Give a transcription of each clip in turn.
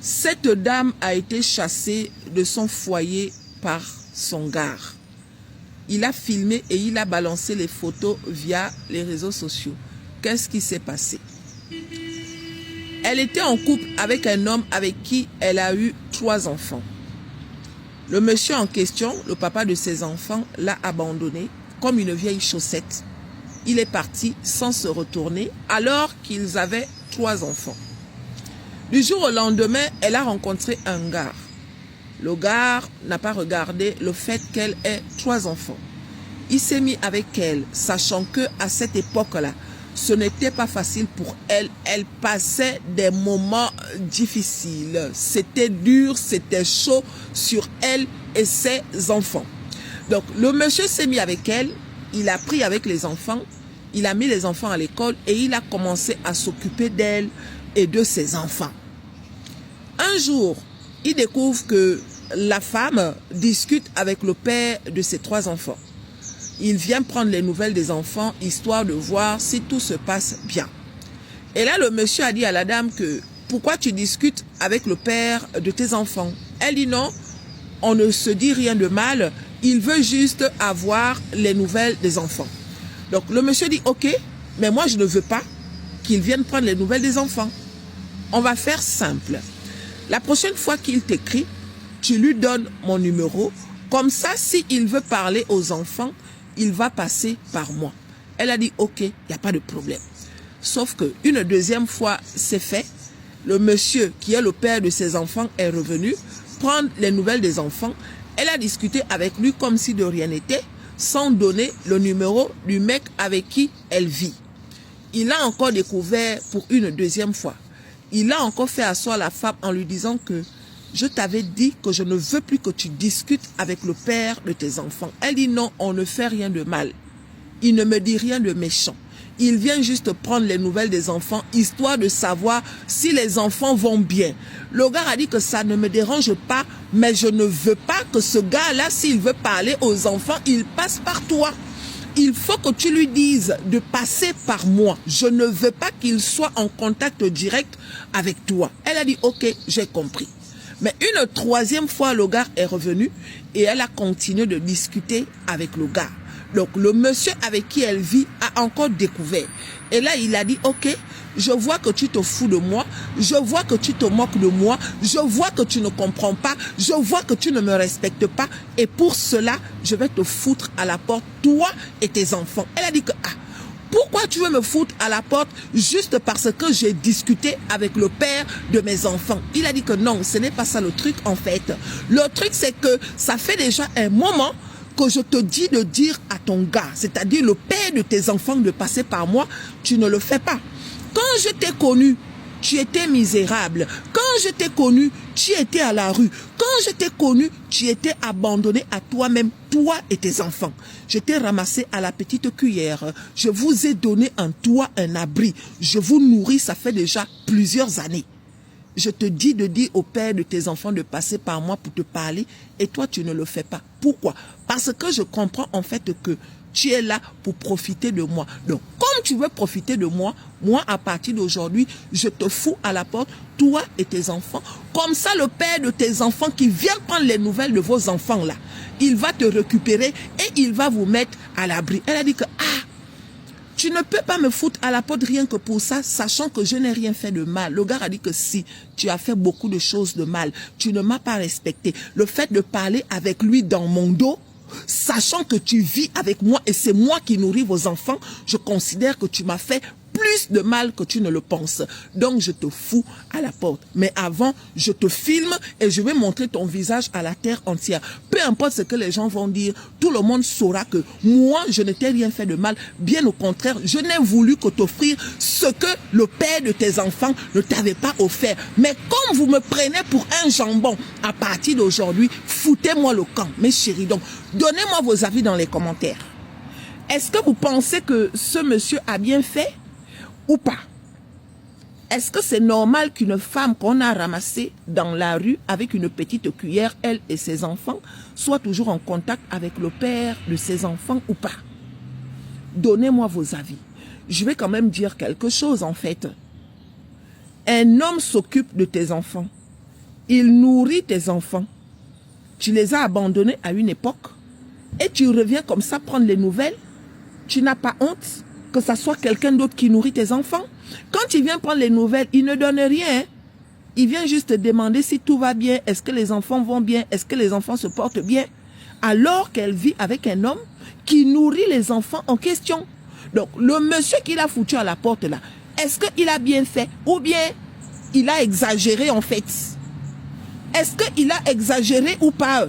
Cette dame a été chassée de son foyer par son gars. Il a filmé et il a balancé les photos via les réseaux sociaux. Qu'est-ce qui s'est passé? Elle était en couple avec un homme avec qui elle a eu 3 enfants. Le monsieur en question, le papa de ses enfants, l'a abandonné comme une vieille chaussette. Il est parti sans se retourner alors qu'ils avaient 3 enfants. Du jour au lendemain, elle a rencontré un gars. Le gars n'a pas regardé le fait qu'elle ait 3 enfants. Il s'est mis avec elle, sachant que à cette époque-là, ce n'était pas facile pour elle. Elle passait des moments difficiles. C'était dur, c'était chaud sur elle et ses enfants. Donc, le monsieur s'est mis avec elle. Il a pris avec les enfants. Il a mis les enfants à l'école et il a commencé à s'occuper d'elle et de ses enfants. Un jour, il découvre que la femme discute avec le père de ses 3 enfants. Il vient prendre les nouvelles des enfants, histoire de voir si tout se passe bien. Et là, le monsieur a dit à la dame que « Pourquoi tu discutes avec le père de tes enfants ?» Elle dit « Non, on ne se dit rien de mal, il veut juste avoir les nouvelles des enfants. » Donc, le monsieur dit « Ok, mais moi je ne veux pas qu'il vienne prendre les nouvelles des enfants. On va faire simple. La prochaine fois qu'il t'écrit, tu lui donnes mon numéro. Comme ça, s'il veut parler aux enfants, il va passer par moi. » Elle a dit, ok, il n'y a pas de problème. Sauf qu'une deuxième fois, c'est fait. Le monsieur, qui est le père de ses enfants, est revenu prendre les nouvelles des enfants. Elle a discuté avec lui comme si de rien n'était, sans donner le numéro du mec avec qui elle vit. Il a encore découvert pour une deuxième fois. Il a encore fait asseoir la femme en lui disant que je t'avais dit que je ne veux plus que tu discutes avec le père de tes enfants. Elle dit non, on ne fait rien de mal. Il ne me dit rien de méchant. Il vient juste prendre les nouvelles des enfants, histoire de savoir si les enfants vont bien. Le gars a dit que ça ne me dérange pas, mais je ne veux pas que ce gars-là, s'il veut parler aux enfants, il passe par toi. Il faut que tu lui dises de passer par moi. Je ne veux pas qu'il soit en contact direct avec toi. Elle a dit, ok, j'ai compris. Mais une troisième fois, le gars est revenu et elle a continué de discuter avec le gars. Donc, le monsieur avec qui elle vit a encore découvert. Et là, il a dit, ok, je vois que tu te fous de moi, je vois que tu te moques de moi, je vois que tu ne comprends pas, je vois que tu ne me respectes pas. Et pour cela, je vais te foutre à la porte, toi et tes enfants. Elle a dit que, pourquoi tu veux me foutre à la porte juste parce que j'ai discuté avec le père de mes enfants? Il a dit que non, ce n'est pas ça le truc en fait. Le truc c'est que ça fait déjà un moment que je te dis de dire à ton gars, c'est-à-dire le père de tes enfants de passer par moi, tu ne le fais pas. Quand je t'ai connu, tu étais misérable. Quand je t'ai connu, tu étais à la rue. Quand je t'ai connu, tu étais abandonné à toi-même, toi et tes enfants. Je t'ai ramassé à la petite cuillère. Je vous ai donné un toit, un abri. Je vous nourris, ça fait déjà plusieurs années. Je te dis de dire au père de tes enfants de passer par moi pour te parler et toi, tu ne le fais pas. Pourquoi? Parce que je comprends en fait que tu es là pour profiter de moi. Donc, comme tu veux profiter de moi, moi, à partir d'aujourd'hui, je te fous à la porte, toi et tes enfants. Comme ça, le père de tes enfants qui vient prendre les nouvelles de vos enfants là, il va te récupérer et il va vous mettre à l'abri. Elle a dit que, tu ne peux pas me foutre à la porte rien que pour ça, sachant que je n'ai rien fait de mal. Le gars a dit que si, tu as fait beaucoup de choses de mal. Tu ne m'as pas respecté. Le fait de parler avec lui dans mon dos, sachant que tu vis avec moi et c'est moi qui nourris vos enfants, je considère que tu m'as fait plus de mal que tu ne le penses. Donc, je te fous à la porte. Mais avant, je te filme et je vais montrer ton visage à la terre entière. Peu importe ce que les gens vont dire, tout le monde saura que moi, je ne t'ai rien fait de mal. Bien au contraire, je n'ai voulu que t'offrir ce que le père de tes enfants ne t'avait pas offert. Mais comme vous me prenez pour un jambon, à partir d'aujourd'hui, foutez-moi le camp. Mes chéris, donc, donnez-moi vos avis dans les commentaires. Est-ce que vous pensez que ce monsieur a bien fait ou pas? Est-ce que c'est normal qu'une femme qu'on a ramassée dans la rue avec une petite cuillère, elle et ses enfants, soit toujours en contact avec le père de ses enfants ou pas? Donnez-moi vos avis. Je vais quand même dire quelque chose en fait. Un homme s'occupe de tes enfants. il nourrit tes enfants. Tu les as abandonnés à une époque et tu reviens comme ça prendre les nouvelles. Tu n'as pas honte que ça soit quelqu'un d'autre qui nourrit tes enfants? Quand il vient prendre les nouvelles, il ne donne rien. Il vient juste te demander si tout va bien, est-ce que les enfants vont bien, est-ce que les enfants se portent bien, alors qu'elle vit avec un homme qui nourrit les enfants en question. Donc, le monsieur qui l'a foutu à la porte là, est-ce qu'il a bien fait ou bien il a exagéré en fait? Est-ce qu'il a exagéré ou pas?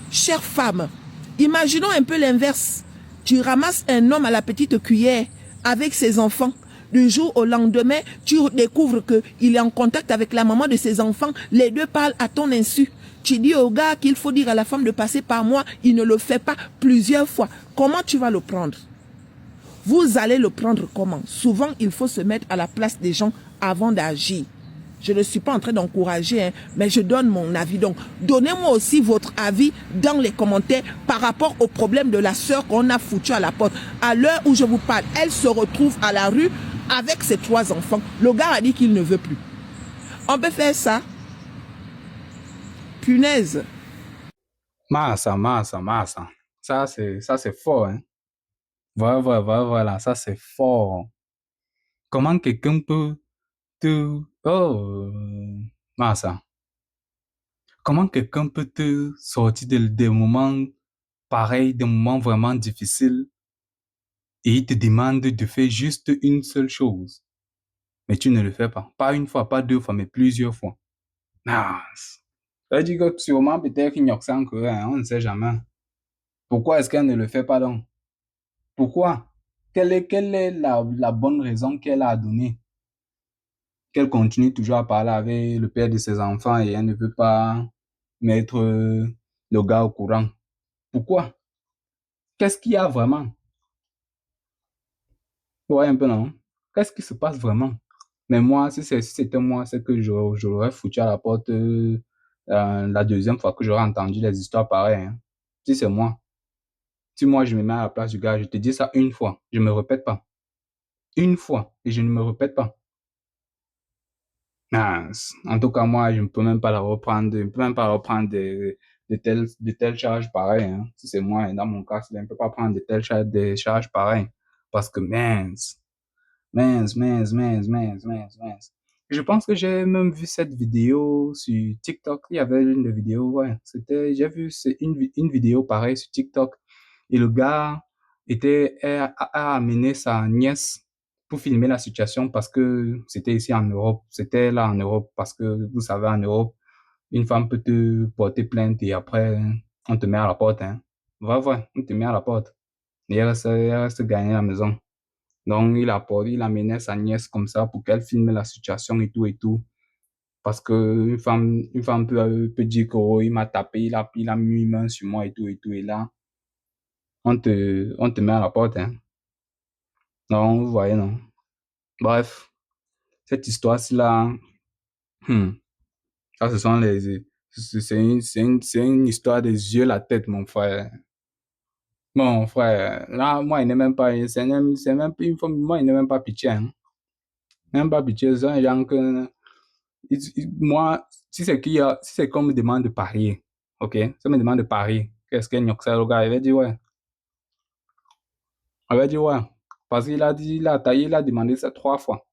Chère femme, imaginons un peu l'inverse. Tu ramasses un homme à la petite cuillère avec ses enfants. Du jour au lendemain, tu découvres qu'il est en contact avec la maman de ses enfants. Les deux parlent à ton insu. Tu dis au gars qu'il faut dire à la femme de passer par moi. Il ne le fait pas plusieurs fois. Comment tu vas le prendre? Vous allez le prendre comment? Souvent, il faut se mettre à la place des gens avant d'agir. Je ne suis pas en train d'encourager, hein, mais je donne mon avis. Donc, donnez-moi aussi votre avis dans les commentaires par rapport au problème de la sœur qu'on a foutu à la porte. À l'heure où je vous parle, elle se retrouve à la rue avec ses 3 enfants. Le gars a dit qu'il ne veut plus. On peut faire ça? Punaise. Massa. Ça, c'est fort, hein. Voilà, ça, c'est fort. Comment quelqu'un peut te... Oh, Massa. Comment quelqu'un peut te sortir des moments pareils, des moments vraiment difficiles, et il te demande de faire juste une seule chose, mais tu ne le fais pas. Pas une fois, pas 2 fois, mais plusieurs fois. Ah, ça veut dire que sûrement, peut-être qu'il y a que, hein, on ne sait jamais. Pourquoi est-ce qu'elle ne le fait pas donc? Pourquoi? Quelle est la bonne raison qu'elle a donnée? Qu'elle continue toujours à parler avec le père de ses enfants et elle ne veut pas mettre le gars au courant. Pourquoi? Qu'est-ce qu'il y a vraiment? Ouais, un peu non. Qu'est-ce qui se passe vraiment? Mais moi, si c'était moi, c'est que je l'aurais foutu à la porte la deuxième fois que j'aurais entendu les histoires pareilles, hein. Si c'est moi, si moi je me mets à la place du gars, je te dis ça une fois, je me répète pas. Une fois, et je ne me répète pas. Ah, en tout cas, moi, je ne peux même pas la reprendre, je ne peux même pas reprendre de telles charges pareilles, hein. Si c'est moi, et dans mon cas, je ne peux pas prendre des charges pareilles. Parce que, mince. Je pense que j'ai même vu cette vidéo sur TikTok. Il y avait une des vidéos, ouais. J'ai vu une vidéo pareille sur TikTok. Et le gars a amené sa nièce pour filmer la situation parce que c'était ici en Europe. C'était là en Europe parce que vous savez, en Europe, une femme peut te porter plainte et après, on te met à la porte, hein. On te met à la porte. Et elle reste gagner à la maison. Donc, il amenait sa nièce comme ça pour qu'elle filme la situation et tout et tout. Parce que une femme peut dire que, oh, il m'a tapé, il a mis une main sur moi et tout et tout. Et là, on te met à la porte, hein. Donc, vous voyez, non. Bref, cette histoire-ci là, hmm, ça, c'est une histoire des yeux, la tête, mon frère. Mon frère, là, moi, il n'est même pas, c'est même, moi, il n'est même pas pitié, hein. Même pas pitié, c'est un genre que, moi, si c'est qu'on me demande de parier, ok, si on me demande de parier, qu'est-ce qu'il y a que ça, le gars, il va dire ouais. Il va dire ouais. Parce qu'il a dit, il a demandé ça 3 fois.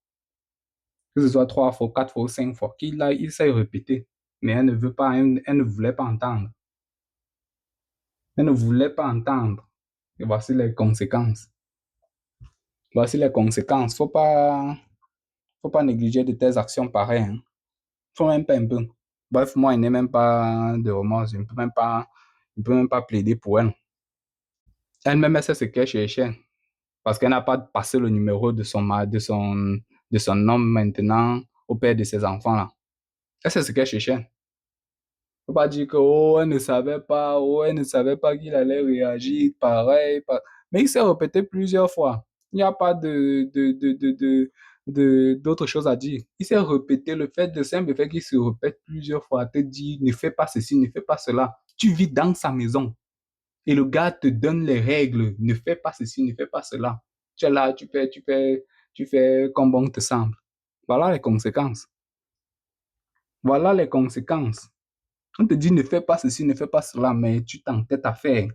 Que ce soit 3 fois, 4 fois ou 5 fois. Il s'est répété. Mais elle ne veut pas, elle ne voulait pas entendre. Elle ne voulait pas entendre. Et voici les conséquences. Voici les conséquences. Faut pas négliger de telles actions pareilles, hein. Faut même pas un peu. Bref, moi, il n'est même pas de remords. Je ne peux même pas plaider pour elle. Elle-même, elle sait ce qu'elle cherchait. Parce qu'elle n'a pas passé le numéro de son homme maintenant au père de ses enfants, là. Elle sait ce qu'elle cherchait. Faut pas dire que, oh, elle ne savait pas qu'il allait réagir pareil. Mais il s'est répété plusieurs fois. Il n'y a pas d'autre chose à dire. Il s'est répété le simple fait qu'il se répète plusieurs fois, te dit, ne fais pas ceci, ne fais pas cela. Tu vis dans sa maison et le gars te donne les règles. Ne fais pas ceci, ne fais pas cela. Tu es là, tu fais comme bon te semble. Voilà les conséquences. Voilà les conséquences. On te dit ne fais pas ceci, ne fais pas cela, mais tu t'entêtes à faire.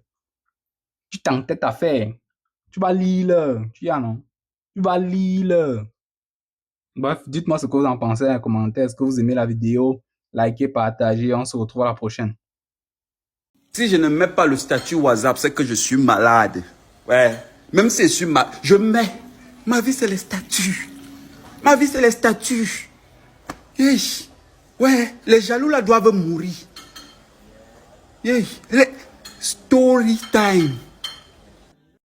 Tu t'entêtes à faire. Tu vas lire. Tu y as, non? Tu vas lire. Bref, dites-moi ce que vous en pensez en commentaire. Est-ce que vous aimez la vidéo? Likez, partagez. On se retrouve à la prochaine. Si je ne mets pas le statut WhatsApp, c'est que je suis malade. Ouais. Même si je suis malade, je mets. Ma vie, c'est les statuts. Ma vie, c'est les statuts. Hey. Ouais, les jaloux là doivent mourir. Hey. Story time.